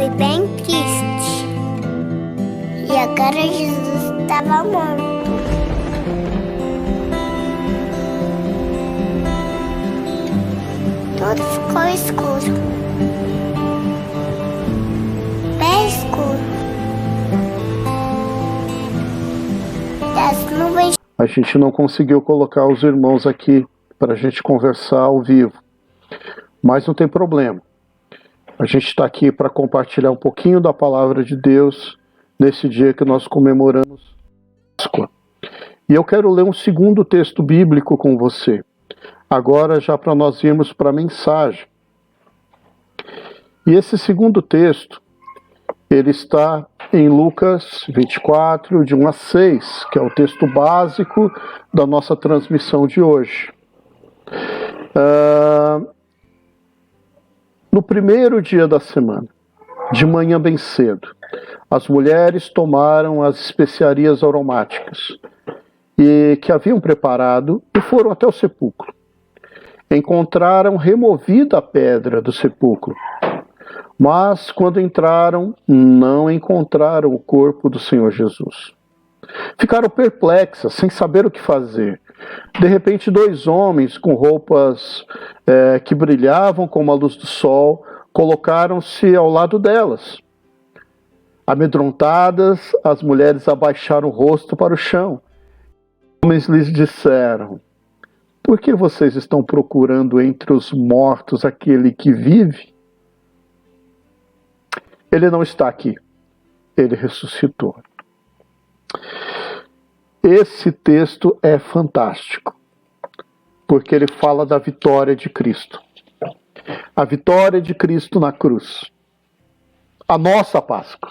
fui bem triste. E agora Jesus estava morto. Tudo ficou escuro. Bem escuro. Das nuvens. A gente não conseguiu colocar os irmãos aqui para a gente conversar ao vivo. Mas não tem problema. A gente está aqui para compartilhar um pouquinho da palavra de Deus nesse dia que nós comemoramos Páscoa. E eu quero ler um segundo texto bíblico com você. Agora já para nós irmos para a mensagem. E esse segundo texto, ele está em Lucas 24, de 1 a 6, que é o texto básico da nossa transmissão de hoje. No primeiro dia da semana, de manhã bem cedo, as mulheres tomaram as especiarias aromáticas e que haviam preparado e foram até o sepulcro. Encontraram removida a pedra do sepulcro, mas quando entraram, não encontraram o corpo do Senhor Jesus. Ficaram perplexas, sem saber o que fazer. De repente, 2 homens com roupas que brilhavam como a luz do sol, colocaram-se ao lado delas. Amedrontadas, as mulheres abaixaram o rosto para o chão. Os homens lhes disseram: por que vocês estão procurando entre os mortos aquele que vive? Ele não está aqui. Ele ressuscitou. Esse texto é fantástico, porque ele fala da vitória de Cristo. A vitória de Cristo na cruz. A nossa Páscoa.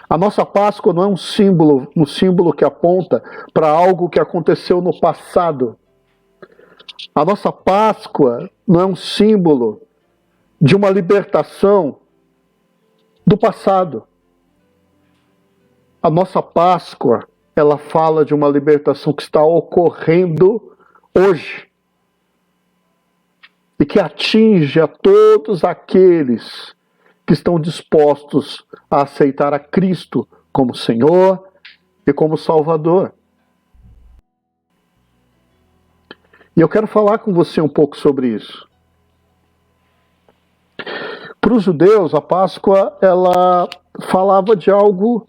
A nossa Páscoa não é um símbolo que aponta para algo que aconteceu no passado. A nossa Páscoa não é um símbolo de uma libertação do passado. A nossa Páscoa, ela fala de uma libertação que está ocorrendo hoje e que atinge a todos aqueles que estão dispostos a aceitar a Cristo como Senhor e como Salvador. E eu quero falar com você um pouco sobre isso. Para os judeus, a Páscoa, ela falava de algo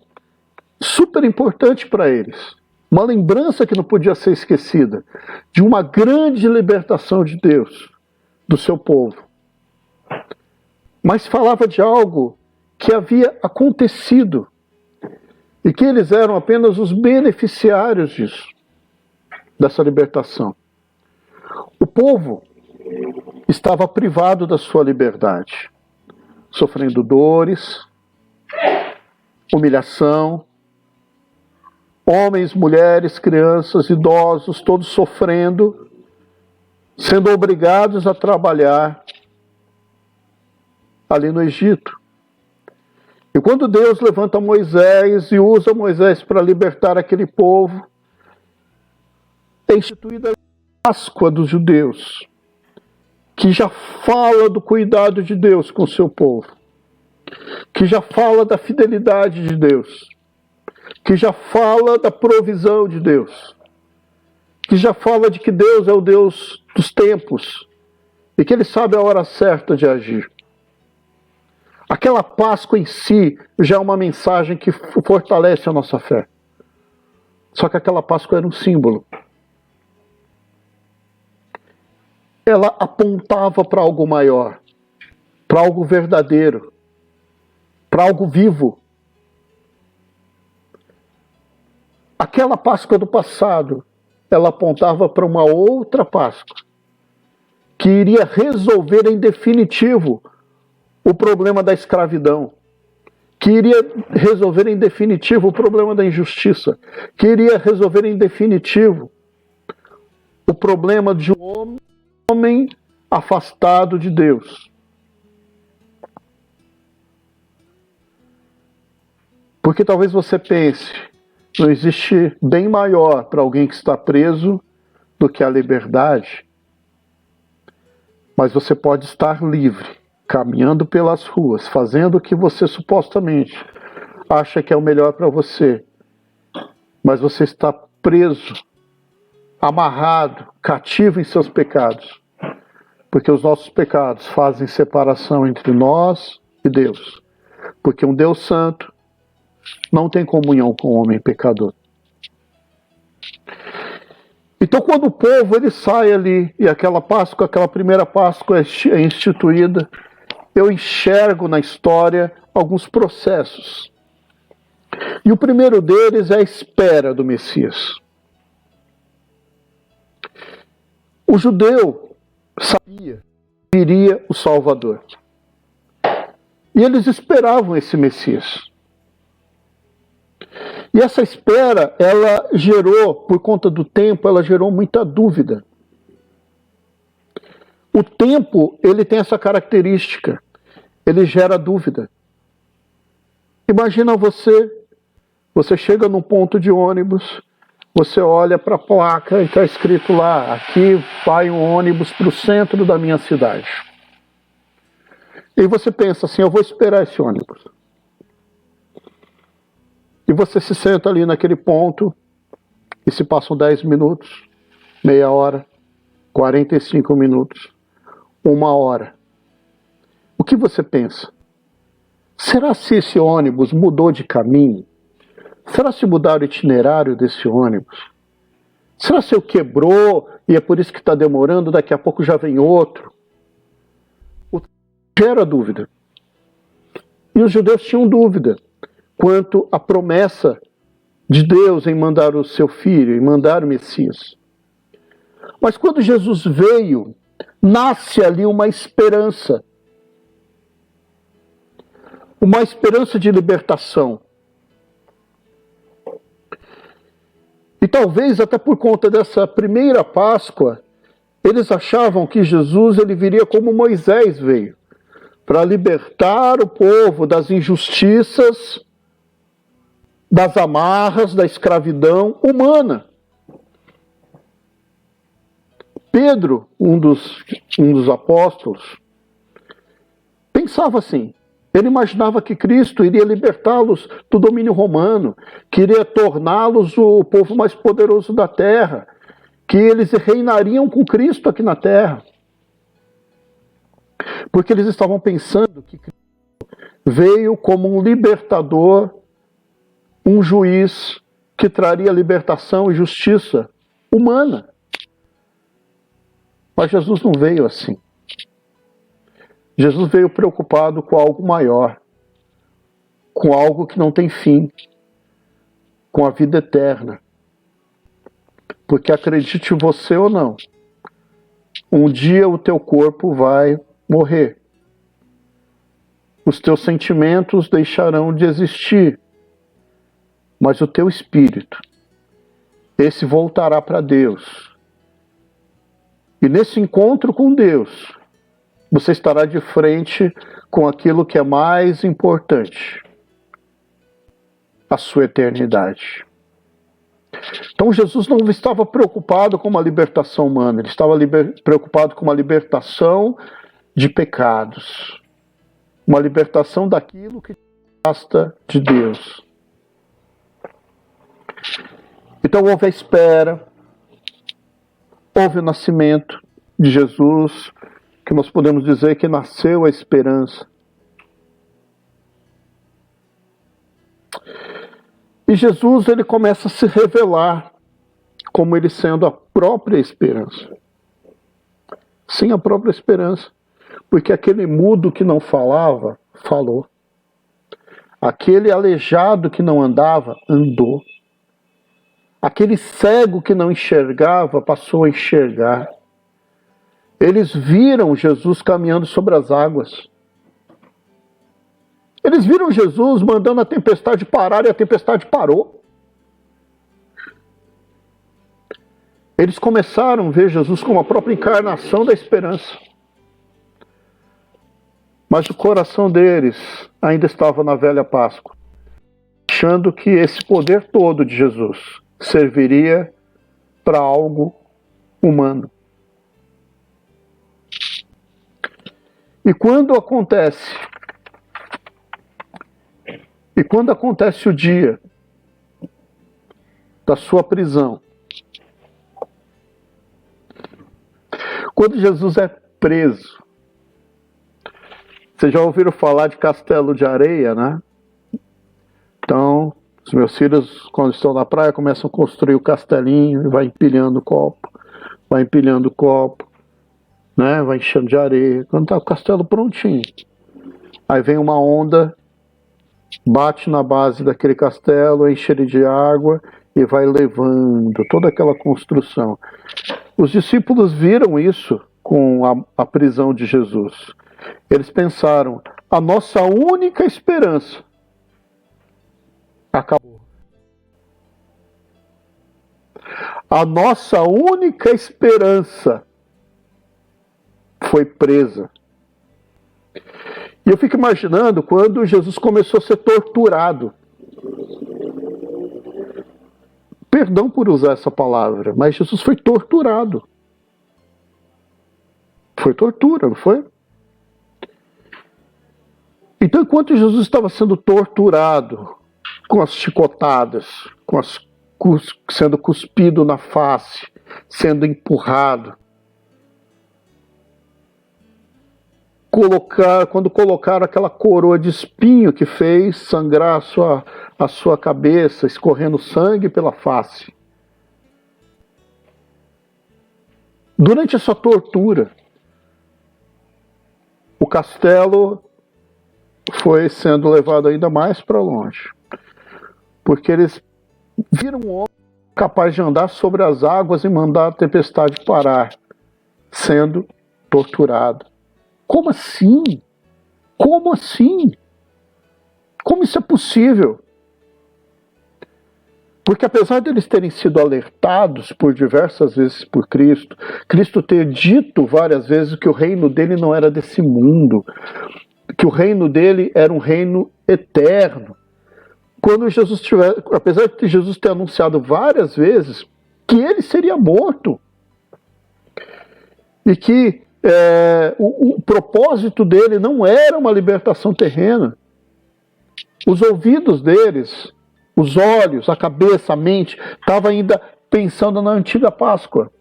super importante para eles. Uma lembrança que não podia ser esquecida, de uma grande libertação de Deus, do seu povo. Mas falava de algo que havia acontecido e que eles eram apenas os beneficiários disso, dessa libertação. O povo estava privado da sua liberdade, sofrendo dores, humilhação, homens, mulheres, crianças, idosos, todos sofrendo, sendo obrigados a trabalhar ali no Egito. E quando Deus levanta Moisés e usa Moisés para libertar aquele povo, é instituída a Páscoa dos judeus, que já fala do cuidado de Deus com o seu povo, que já fala da fidelidade de Deus, que já fala da provisão de Deus, que já fala de que Deus é o Deus dos tempos e que Ele sabe a hora certa de agir. Aquela Páscoa em si já é uma mensagem que fortalece a nossa fé. Só que aquela Páscoa era um símbolo. Ela apontava para algo maior, para algo verdadeiro, para algo vivo. Aquela Páscoa do passado, ela apontava para uma outra Páscoa, que iria resolver em definitivo o problema da escravidão, que iria resolver em definitivo o problema da injustiça, que iria resolver em definitivo o problema de um homem afastado de Deus. Porque talvez você pense, não existe bem maior para alguém que está preso do que a liberdade, mas você pode estar livre caminhando pelas ruas, fazendo o que você supostamente acha que é o melhor para você, mas você está preso, amarrado, cativo em seus pecados, porque os nossos pecados fazem separação entre nós e Deus, porque um Deus santo não tem comunhão com o homem pecador. Então, quando o povo ele sai ali e aquela Páscoa, aquela primeira Páscoa é instituída, eu enxergo na história alguns processos. E o primeiro deles é a espera do Messias. O judeu sabia que viria o Salvador. E eles esperavam esse Messias. E essa espera, ela gerou, por conta do tempo, ela gerou muita dúvida. O tempo, ele tem essa característica. Ele gera dúvida. Imagina você chega num ponto de ônibus, você olha para a placa e está escrito lá, aqui vai um ônibus para o centro da minha cidade. E você pensa assim, eu vou esperar esse ônibus. E você se senta ali naquele ponto, e se passam 10 minutos, meia hora, 45 minutos, 1 hora. O que você pensa? Será se esse ônibus mudou de caminho? Será se mudar o itinerário desse ônibus? Será se eu quebrou e é por isso que está demorando, daqui a pouco já vem outro? Gera dúvida. E os judeus tinham dúvida quanto à promessa de Deus em mandar o seu filho, em mandar o Messias. Mas quando Jesus veio, nasce ali uma esperança de libertação. E talvez até por conta dessa primeira Páscoa, eles achavam que Jesus ele viria como Moisés veio, para libertar o povo das injustiças, das amarras, da escravidão humana. Pedro, um dos apóstolos, pensava assim. Ele imaginava que Cristo iria libertá-los do domínio romano, que iria torná-los o povo mais poderoso da terra, que eles reinariam com Cristo aqui na terra. Porque eles estavam pensando que Cristo veio como um libertador, um juiz que traria libertação e justiça humana. Mas Jesus não veio assim. Jesus veio preocupado com algo maior, com algo que não tem fim, com a vida eterna. Porque acredite você ou não, um dia o teu corpo vai morrer. Os teus sentimentos deixarão de existir, mas o teu espírito, esse voltará para Deus. E nesse encontro com Deus, você estará de frente com aquilo que é mais importante, a sua eternidade. Então Jesus não estava preocupado com uma libertação humana, ele estava preocupado com uma libertação de pecados, uma libertação daquilo que te afasta de Deus. Então houve a espera, houve o nascimento de Jesus, que nós podemos dizer que nasceu a esperança. E Jesus ele começa a se revelar como ele sendo a própria esperança. Sim, a própria esperança. Porque aquele mudo que não falava, falou. Aquele aleijado que não andava, andou. Aquele cego que não enxergava, passou a enxergar. Eles viram Jesus caminhando sobre as águas. Eles viram Jesus mandando a tempestade parar e a tempestade parou. Eles começaram a ver Jesus como a própria encarnação da esperança. Mas o coração deles ainda estava na velha Páscoa, achando que esse poder todo de Jesus serviria para algo humano. E quando acontece o dia da sua prisão, quando Jesus é preso, vocês já ouviram falar de castelo de areia, né? Então, os meus filhos, quando estão na praia, começam a construir o castelinho e vai empilhando o copo, né? Vai enchendo de areia. Quando está o castelo prontinho, aí vem uma onda, bate na base daquele castelo, enche ele de água e vai levando toda aquela construção. Os discípulos viram isso com a prisão de Jesus. Eles pensaram, a nossa única esperança acabou. A nossa única esperança foi presa. E eu fico imaginando quando Jesus começou a ser torturado. Perdão por usar essa palavra, mas Jesus foi torturado. Foi tortura, não foi? Então, enquanto Jesus estava sendo torturado, com as chicotadas, sendo cuspido na face, sendo empurrado, quando colocaram aquela coroa de espinho que fez sangrar a sua cabeça, escorrendo sangue pela face. Durante essa tortura, o castelo foi sendo levado ainda mais para longe, porque eles viram um homem capaz de andar sobre as águas e mandar a tempestade parar, sendo torturado. Como assim? Como assim? Como isso é possível? Porque apesar de eles terem sido alertados por diversas vezes por Cristo, Cristo ter dito várias vezes que o reino dele não era desse mundo, que o reino dele era um reino eterno. Quando apesar de Jesus ter anunciado várias vezes que ele seria morto e que o propósito dele não era uma libertação terrena, os ouvidos deles, os olhos, a cabeça, a mente, estavam ainda pensando na antiga Páscoa.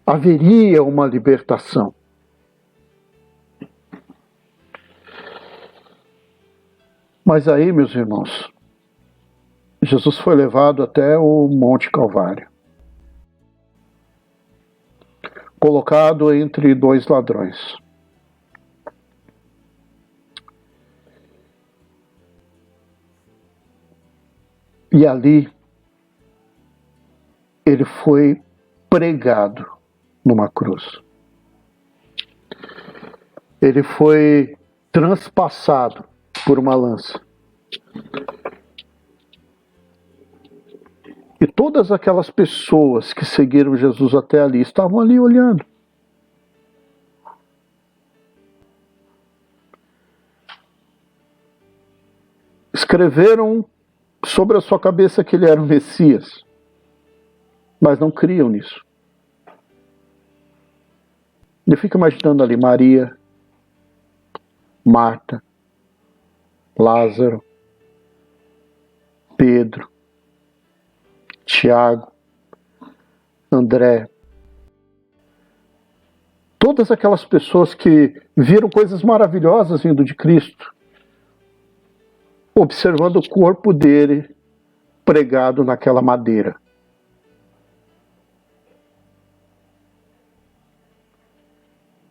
Haveria uma libertação. Mas aí, meus irmãos, Jesus foi levado até o Monte Calvário, colocado entre dois ladrões. E ali ele foi pregado numa cruz. Ele foi transpassado por uma lança. E todas aquelas pessoas que seguiram Jesus até ali estavam ali olhando. Escreveram sobre a sua cabeça que ele era o Messias, mas não criam nisso. Eu fico imaginando ali Maria, Marta, Lázaro, Pedro, Tiago, André. Todas aquelas pessoas que viram coisas maravilhosas vindo de Cristo, observando o corpo dele pregado naquela madeira.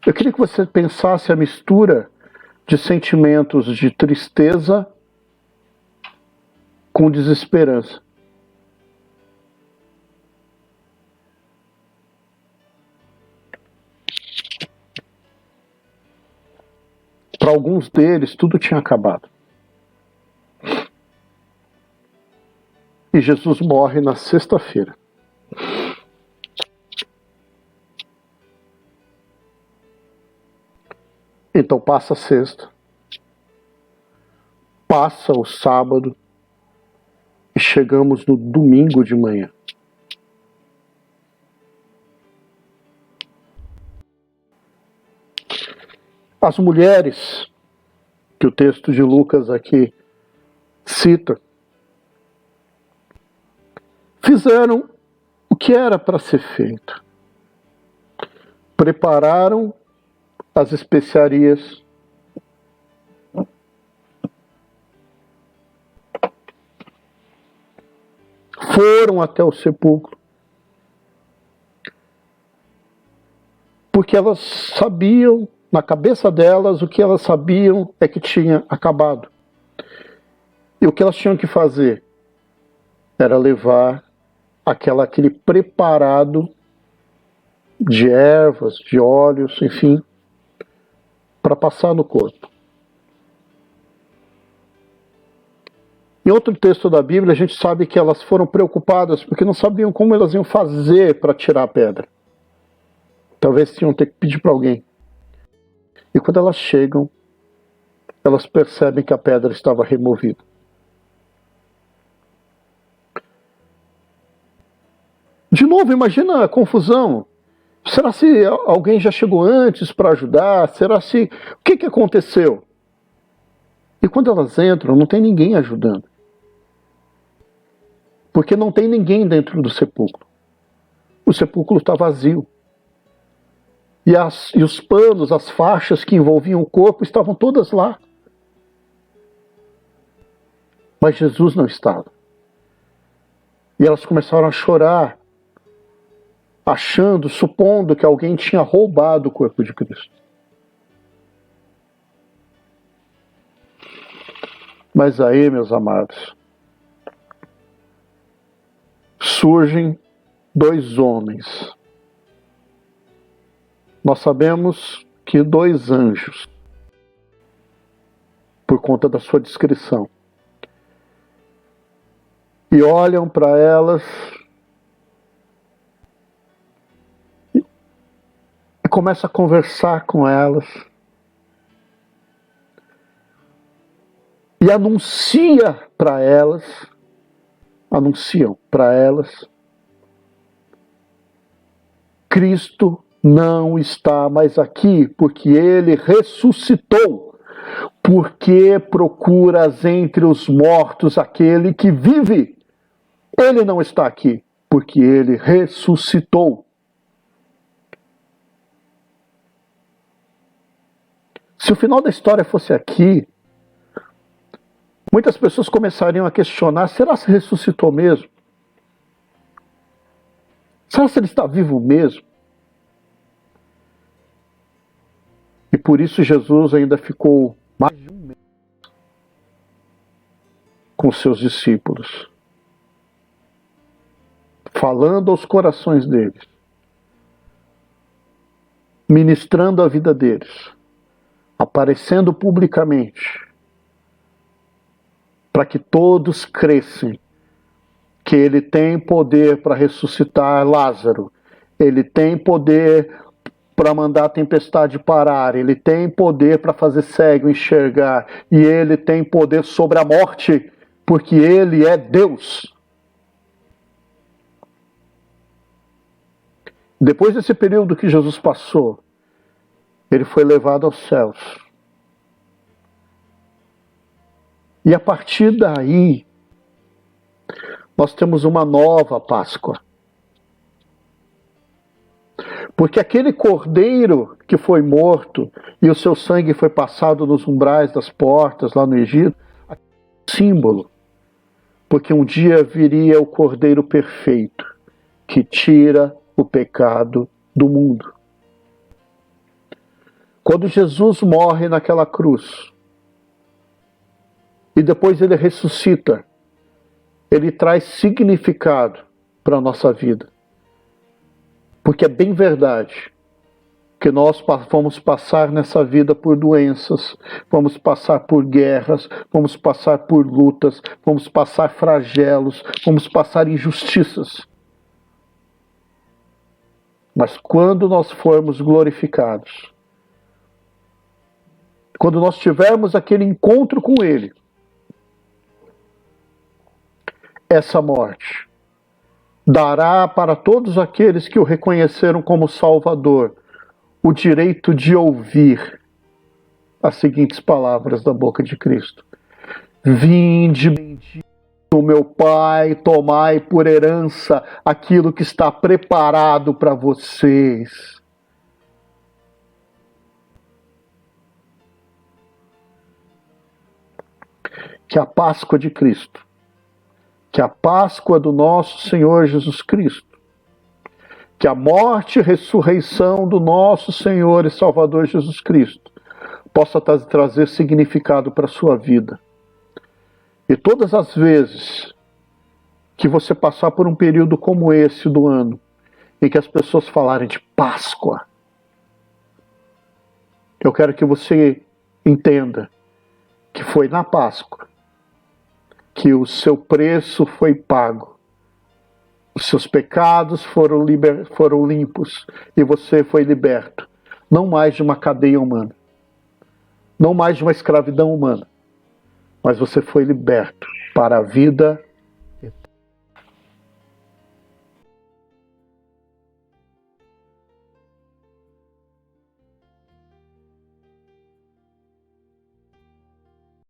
Eu queria que você pensasse a mistura de sentimentos de tristeza com desesperança. Para alguns deles, tudo tinha acabado. E Jesus morre na sexta-feira. Então passa a sexta, passa o sábado e chegamos no domingo de manhã. As mulheres, que o texto de Lucas aqui cita, fizeram o que era para ser feito. Prepararam as especiarias, foram até o sepulcro, porque elas sabiam, na cabeça delas, o que elas sabiam é que tinha acabado. E o que elas tinham que fazer era levar aquele preparado de ervas, de óleos, enfim, para passar no corpo. Em outro texto da Bíblia, a gente sabe que elas foram preocupadas porque não sabiam como elas iam fazer para tirar a pedra. Talvez tinham que pedir para alguém. E quando elas chegam, elas percebem que a pedra estava removida. De novo, imagina a confusão. Será se alguém já chegou antes para ajudar? Será se... O que aconteceu? E quando elas entram, não tem ninguém ajudando. Porque não tem ninguém dentro do sepulcro. O sepulcro está vazio. E os panos, as faixas que envolviam o corpo estavam todas lá. Mas Jesus não estava. E elas começaram a chorar, achando, supondo que alguém tinha roubado o corpo de Cristo. Mas aí, meus amados, surgem dois homens. Nós sabemos que dois anjos, por conta da sua descrição, e olham para elas e começam a conversar com elas e anunciam para elas Cristo não está mais aqui, porque ele ressuscitou. Porque procuras entre os mortos aquele que vive? Ele não está aqui, porque ele ressuscitou. Se o final da história fosse aqui, muitas pessoas começariam a questionar: será que ressuscitou mesmo? Será que ele está vivo mesmo? E por isso Jesus ainda ficou mais de um mês com seus discípulos, falando aos corações deles, ministrando a vida deles, aparecendo publicamente, para que todos crescem que ele tem poder para ressuscitar Lázaro, ele tem poder para mandar a tempestade parar, ele tem poder para fazer cego enxergar, e ele tem poder sobre a morte, porque ele é Deus. Depois desse período que Jesus passou, ele foi levado aos céus. E a partir daí, nós temos uma nova Páscoa. Porque aquele cordeiro que foi morto e o seu sangue foi passado nos umbrais das portas lá no Egito, é um símbolo. Porque um dia viria o cordeiro perfeito que tira o pecado do mundo. Quando Jesus morre naquela cruz e depois ele ressuscita, ele traz significado para a nossa vida. Porque é bem verdade que nós vamos passar nessa vida por doenças, vamos passar por guerras, vamos passar por lutas, vamos passar flagelos, vamos passar injustiças. Mas quando nós formos glorificados, quando nós tivermos aquele encontro com Ele, essa morte dará para todos aqueles que o reconheceram como Salvador o direito de ouvir as seguintes palavras da boca de Cristo: Vinde, bendito meu Pai, tomai por herança aquilo que está preparado para vocês. Que a Páscoa de Cristo, que a Páscoa do nosso Senhor Jesus Cristo, que a morte e ressurreição do nosso Senhor e Salvador Jesus Cristo possa trazer significado para a sua vida. E todas as vezes que você passar por um período como esse do ano, em que as pessoas falarem de Páscoa, eu quero que você entenda que foi na Páscoa que o seu preço foi pago. Os seus pecados foram limpos e você foi liberto. Não mais de uma cadeia humana, não mais de uma escravidão humana, mas você foi liberto para a vida